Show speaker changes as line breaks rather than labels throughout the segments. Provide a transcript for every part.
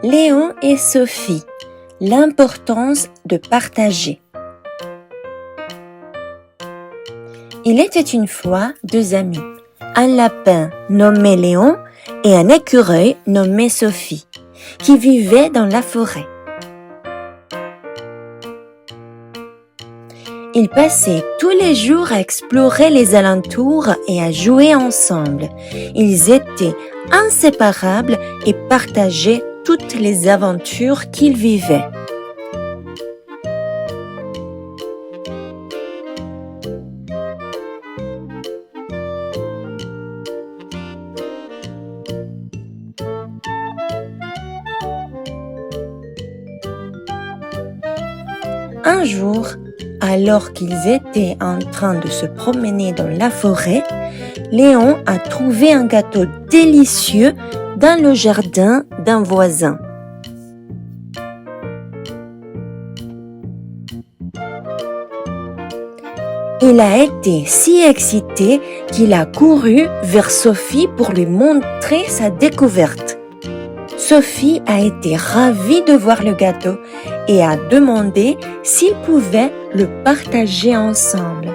Léon et Sophie, l'importance de partager. Il était une fois deux amis, un lapin nommé Léon et un écureuil nommé Sophie, qui vivaient dans la forêt. Ils passaient tous les jours à explorer les alentours et à jouer ensemble. Ils étaient inséparables et partageaient toutes les aventures qu'ils vivaient. Un jour, alors qu'ils étaient en train de se promener dans la forêt, Léon a trouvé un gâteau délicieux dans le jardin d'un voisin. Il a été si excité qu'il a couru vers Sophie pour lui montrer sa découverte. Sophie a été ravie de voir le gâteau et a demandé s'ils pouvaient le partager ensemble.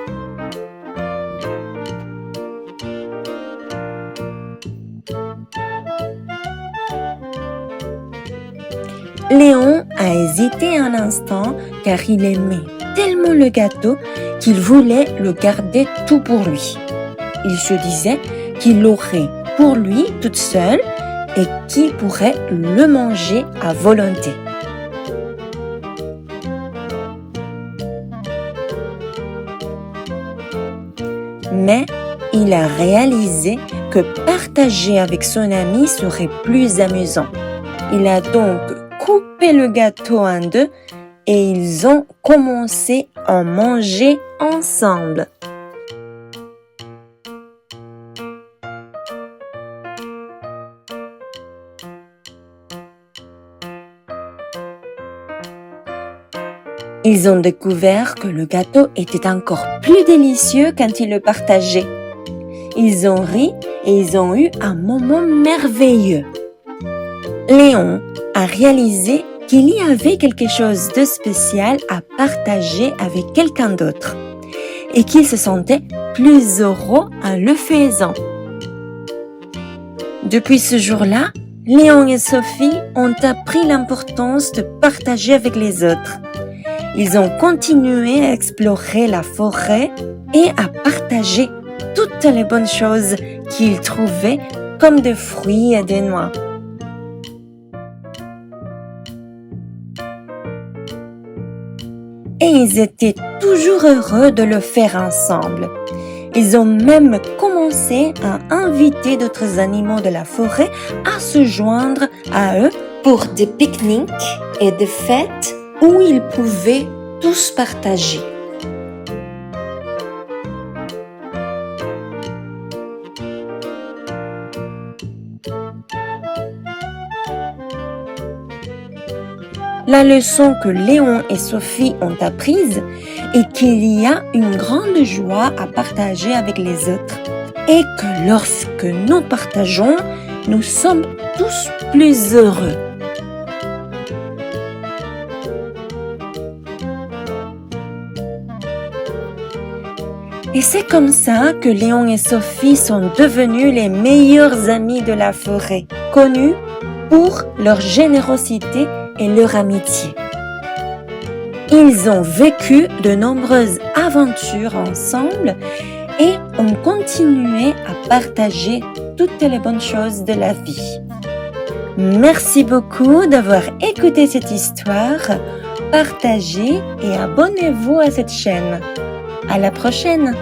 Léon a hésité un instant car il aimait tellement le gâteau qu'il voulait le garder tout pour lui. Il se disait qu'il l'aurait pour lui toute seule et qu'il pourrait le manger à volonté. Mais il a réalisé que partager avec son ami serait plus amusant. Il a donc coupé le gâteau en deux et ils ont commencé à manger ensemble. Ils ont découvert que le gâteau était encore plus délicieux quand ils le partageaient. Ils ont ri et ils ont eu un moment merveilleux. Léon a réalisé qu'il y avait quelque chose de spécial à partager avec quelqu'un d'autre et qu'il se sentait plus heureux en le faisant. Depuis ce jour-là, Léon et Sophie ont appris l'importance de partager avec les autres. Ils ont continué à explorer la forêt et à partager toutes les bonnes choses qu'ils trouvaient comme des fruits et des noix. Et ils étaient toujours heureux de le faire ensemble. Ils ont même commencé à inviter d'autres animaux de la forêt à se joindre à eux pour des pique-niques et des fêtes où ils pouvaient tous partager. La leçon que Léon et Sophie ont apprise est qu'il y a une grande joie à partager avec les autres et que lorsque nous partageons, nous sommes tous plus heureux. Et c'est comme ça que Léon et Sophie sont devenus les meilleurs amis de la forêt, connus pour leur générosité et leur amitié. Ils ont vécu de nombreuses aventures ensemble et ont continué à partager toutes les bonnes choses de la vie. Merci beaucoup d'avoir écouté cette histoire. Partagez et abonnez-vous à cette chaîne. À la prochaine!